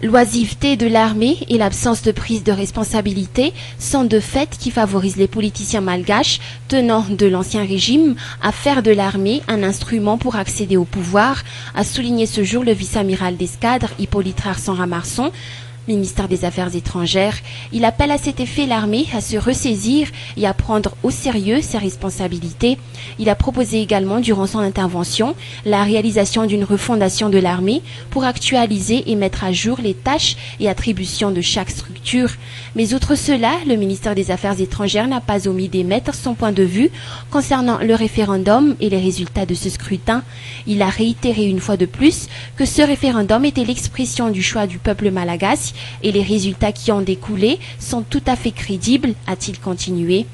L'oisiveté de l'armée et l'absence de prise de responsabilité sont deux faits qui favorisent les politiciens malgaches tenant de l'ancien régime à faire de l'armée un instrument pour accéder au pouvoir, a souligné ce jour le vice-amiral d'escadre Hippolyte Rarson Ramarson, ministère des Affaires étrangères. Il appelle à cet effet l'armée à se ressaisir et à prendre au sérieux ses responsabilités. Il a proposé également durant son intervention la réalisation d'une refondation de l'armée pour actualiser et mettre à jour les tâches et attributions de chaque structure. Mais outre cela, le ministère des Affaires étrangères n'a pas omis d'émettre son point de vue concernant le référendum et les résultats de ce scrutin. Il a réitéré une fois de plus que ce référendum était l'expression du choix du peuple malagasy et les résultats qui en découlaient sont tout à fait crédibles, a-t-il continué.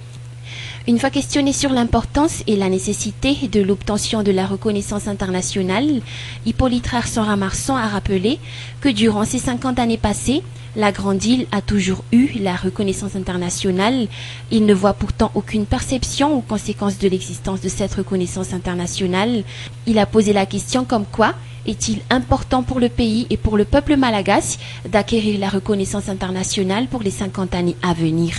Une fois questionné sur l'importance et la nécessité de l'obtention de la reconnaissance internationale, Hippolyte Rarson Ramarson a rappelé que durant ces 50 années passées, la Grande Île a toujours eu la reconnaissance internationale. Il ne voit pourtant aucune perception ou conséquence de l'existence de cette reconnaissance internationale. Il a posé la question comme quoi est-il important pour le pays et pour le peuple malagasy d'acquérir la reconnaissance internationale pour les 50 années à venir.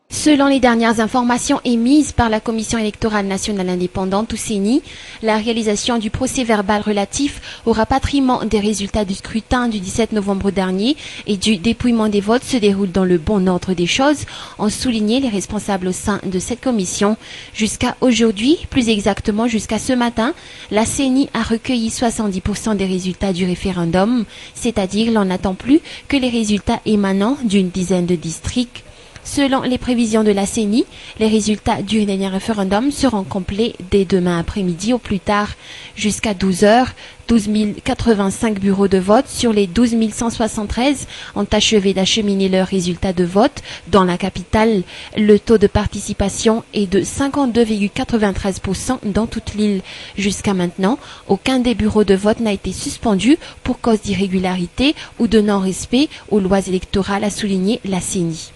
Selon les dernières informations émises par la Commission électorale nationale indépendante, ou CENI, la réalisation du procès-verbal relatif au rapatriement des résultats du scrutin du 17 novembre dernier et du dépouillement des votes se déroule dans le bon ordre des choses, ont souligné les responsables au sein de cette commission. Jusqu'à aujourd'hui, plus exactement jusqu'à ce matin, la CENI a recueilli 70% des résultats du référendum, c'est-à-dire l'on n'attend plus que les résultats émanant d'une dizaine de districts. Selon les prévisions de la CENI, les résultats du dernier référendum seront complets dès demain après-midi au plus tard. Jusqu'à 12 heures, 12 085 bureaux de vote sur les 12 173 ont achevé d'acheminer leurs résultats de vote dans la capitale. Le taux de participation est de 52,93% dans toute l'île. Jusqu'à maintenant, aucun des bureaux de vote n'a été suspendu pour cause d'irrégularité ou de non-respect aux lois électorales, a souligné la CENI.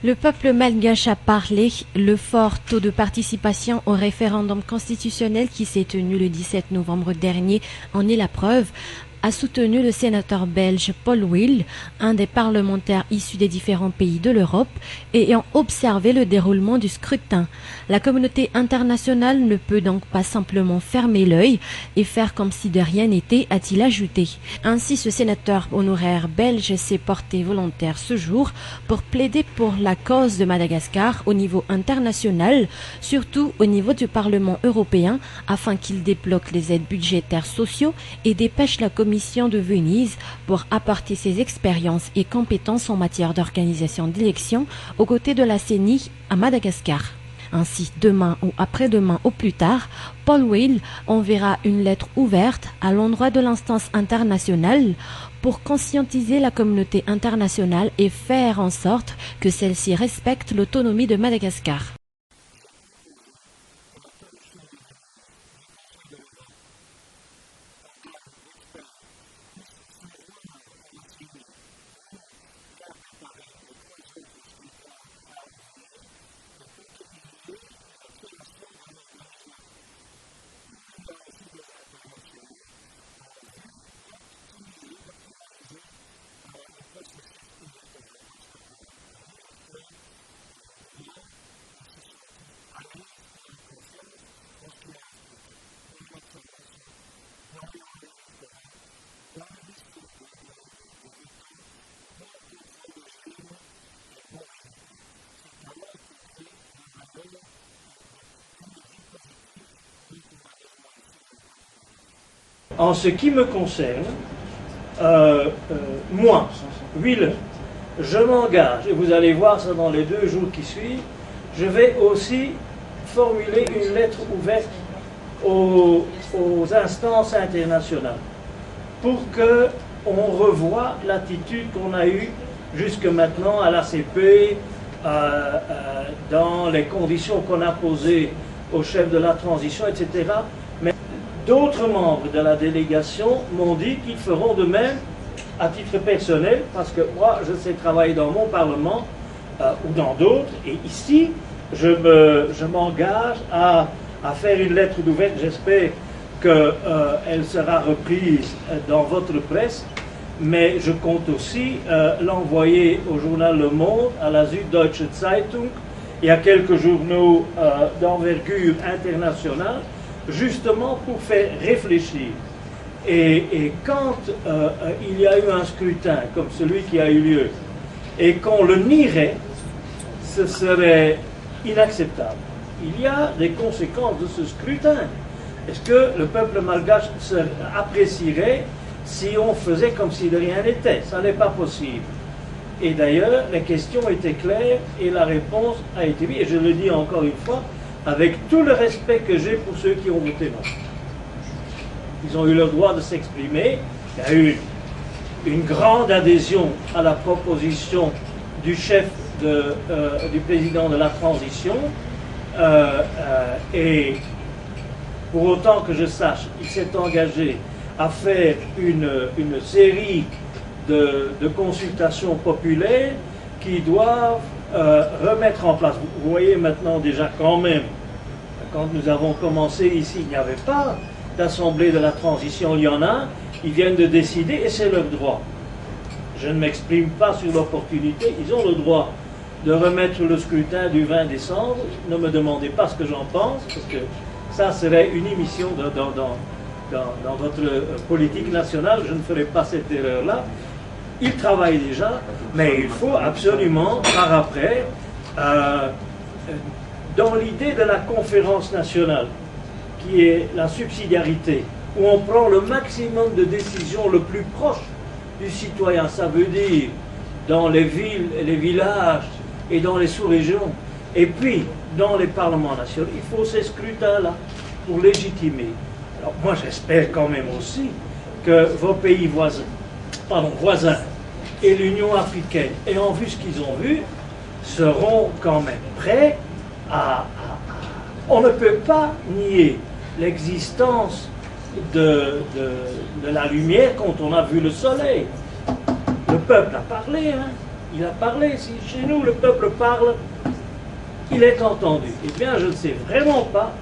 Le peuple malgache a parlé. Le fort taux de participation au référendum constitutionnel qui s'est tenu le 17 novembre dernier en est la preuve, a soutenu le sénateur belge Paul Will, un des parlementaires issus des différents pays de l'Europe, et ayant observé le déroulement du scrutin. La communauté internationale ne peut donc pas simplement fermer l'œil et faire comme si de rien n'était, a-t-il ajouté. Ainsi, ce sénateur honoraire belge s'est porté volontaire ce jour pour plaider pour la cause de Madagascar au niveau international, surtout au niveau du Parlement européen, afin qu'il débloque les aides budgétaires sociaux et dépêche la Commission de Venise pour apporter ses expériences et compétences en matière d'organisation d'élections aux côtés de la CENI à Madagascar. Ainsi, demain ou après-demain au plus tard, Paul Will enverra une lettre ouverte à l'endroit de l'instance internationale pour conscientiser la communauté internationale et faire en sorte que celle-ci respecte l'autonomie de Madagascar. En ce qui me concerne, moi, Will, je m'engage, et vous allez voir ça dans les 2 jours qui suivent, je vais aussi formuler une lettre ouverte aux instances internationales pour qu'on revoie l'attitude qu'on a eue jusque maintenant à l'ACP, dans les conditions qu'on a posées au chef de la transition, etc. Mais d'autres membres de la délégation m'ont dit qu'ils feront de même à titre personnel, parce que moi, je sais travailler dans mon Parlement ou dans d'autres, et ici, je m'engage à faire une lettre ouverte. J'espère qu'elle sera reprise dans votre presse, mais je compte aussi l'envoyer au journal Le Monde, à la Süddeutsche Zeitung, et à quelques journaux d'envergure internationale, justement pour faire réfléchir. Et quand il y a eu un scrutin comme celui qui a eu lieu, et qu'on le nierait, ce serait inacceptable. Il y a des conséquences de ce scrutin. Est-ce que le peuple malgache apprécierait si on faisait comme si de rien n'était? Ça n'est pas possible. Et d'ailleurs, les questions étaient claires et la réponse a été oui. Et je le dis encore une fois, avec tout le respect que j'ai pour ceux qui ont voté non. Ils ont eu le droit de s'exprimer. Il y a eu une grande adhésion à la proposition du chef du président de la transition. Et pour autant que je sache, il s'est engagé à faire une série de consultations populaires qui doivent remettre en place. Vous voyez maintenant déjà quand même, quand nous avons commencé ici, il n'y avait pas d'assemblée de la transition, il y en a, ils viennent de décider et c'est leur droit. Je ne m'exprime pas sur l'opportunité, ils ont le droit de remettre le scrutin du 20 décembre. Ne me demandez pas ce que j'en pense, parce que ça serait une émission dans votre politique nationale, je ne ferai pas cette erreur-là. Ils travaillent déjà, mais il faut absolument, par après, dans l'idée de la conférence nationale, qui est la subsidiarité, où on prend le maximum de décisions le plus proche du citoyen, ça veut dire dans les villes et les villages et dans les sous-régions, et puis dans les parlements nationaux, il faut ces scrutins-là pour légitimer. Alors moi j'espère quand même aussi que vos pays voisins et l'Union africaine, ayant vu ce qu'ils ont vu, seront quand même prêts On ne peut pas nier l'existence de la lumière quand on a vu le soleil. Le peuple a parlé, hein. Il a parlé. Si chez nous le peuple parle, il est entendu. Eh bien, je ne sais vraiment pas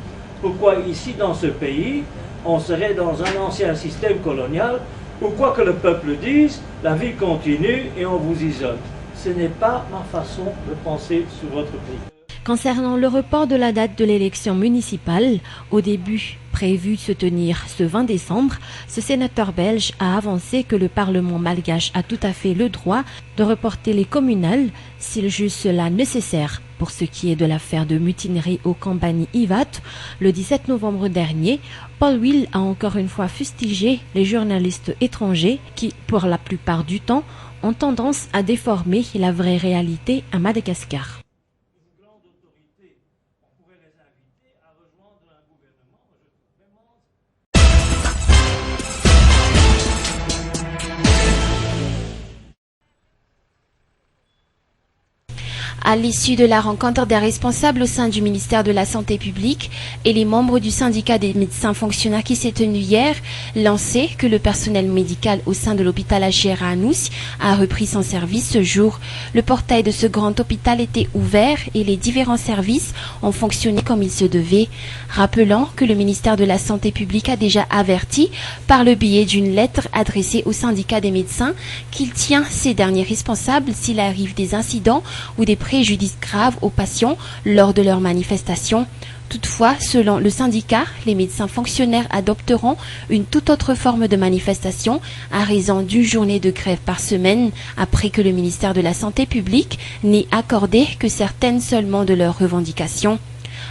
pourquoi ici, dans ce pays, on serait dans un ancien système colonial où quoi que le peuple dise, la vie continue et on vous isole. Ce n'est pas ma façon de penser sur votre pays. Concernant le report de la date de l'élection municipale, au début prévu de se tenir ce 20 décembre, ce sénateur belge a avancé que le Parlement malgache a tout à fait le droit de reporter les communales s'il juge cela nécessaire. Pour ce qui est de l'affaire de mutinerie au Kambani Ivat, le 17 novembre dernier, Paul Will a encore une fois fustigé les journalistes étrangers qui, pour la plupart du temps, ont tendance à déformer la vraie réalité à Madagascar. À l'issue de la rencontre des responsables au sein du ministère de la Santé publique et les membres du syndicat des médecins fonctionnaires qui s'est tenu hier, lancé que le personnel médical au sein de l'hôpital Agéra Anous a repris son service ce jour. Le portail de ce grand hôpital était ouvert et les différents services ont fonctionné comme il se devait. Rappelant que le ministère de la Santé publique a déjà averti par le biais d'une lettre adressée au syndicat des médecins qu'il tient ces derniers responsables s'il arrive des incidents ou des préjudices graves aux patients lors de leur manifestation. Toutefois, selon le syndicat, les médecins fonctionnaires adopteront une toute autre forme de manifestation à raison d'une journée de grève par semaine après que le ministère de la Santé publique n'ait accordé que certaines seulement de leurs revendications.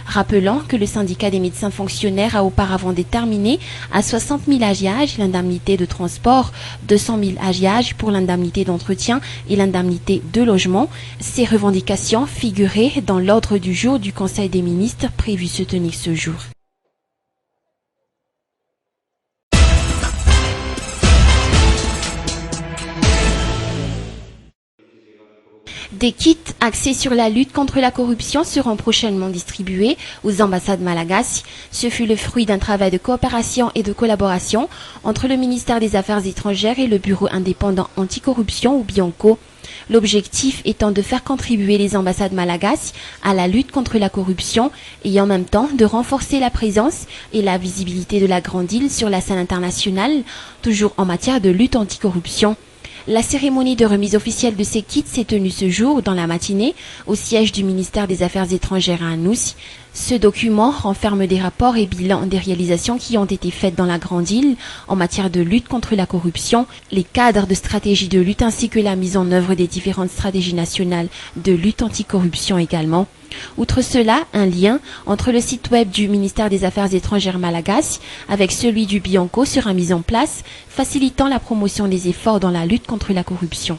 Rappelant que le syndicat des médecins fonctionnaires a auparavant déterminé à 60 000 AGH l'indemnité de transport, 200 000 AGH pour l'indemnité d'entretien et l'indemnité de logement. Ces revendications figuraient dans l'ordre du jour du Conseil des ministres prévu se tenir ce jour. Des kits axés sur la lutte contre la corruption seront prochainement distribués aux ambassades malagasy. Ce fut le fruit d'un travail de coopération et de collaboration entre le ministère des Affaires étrangères et le Bureau indépendant anticorruption ou BIANCO. L'objectif étant de faire contribuer les ambassades malagasy à la lutte contre la corruption et en même temps de renforcer la présence et la visibilité de la Grande Île sur la scène internationale, toujours en matière de lutte anticorruption. La cérémonie de remise officielle de ces kits s'est tenue ce jour, dans la matinée, au siège du ministère des Affaires étrangères à Anoussi. Ce document renferme des rapports et bilans des réalisations qui ont été faites dans la Grande Île en matière de lutte contre la corruption, les cadres de stratégie de lutte ainsi que la mise en œuvre des différentes stratégies nationales de lutte anticorruption également. Outre cela, un lien entre le site web du ministère des Affaires étrangères malagasy avec celui du BIANCO sera mis en place, facilitant la promotion des efforts dans la lutte contre la corruption.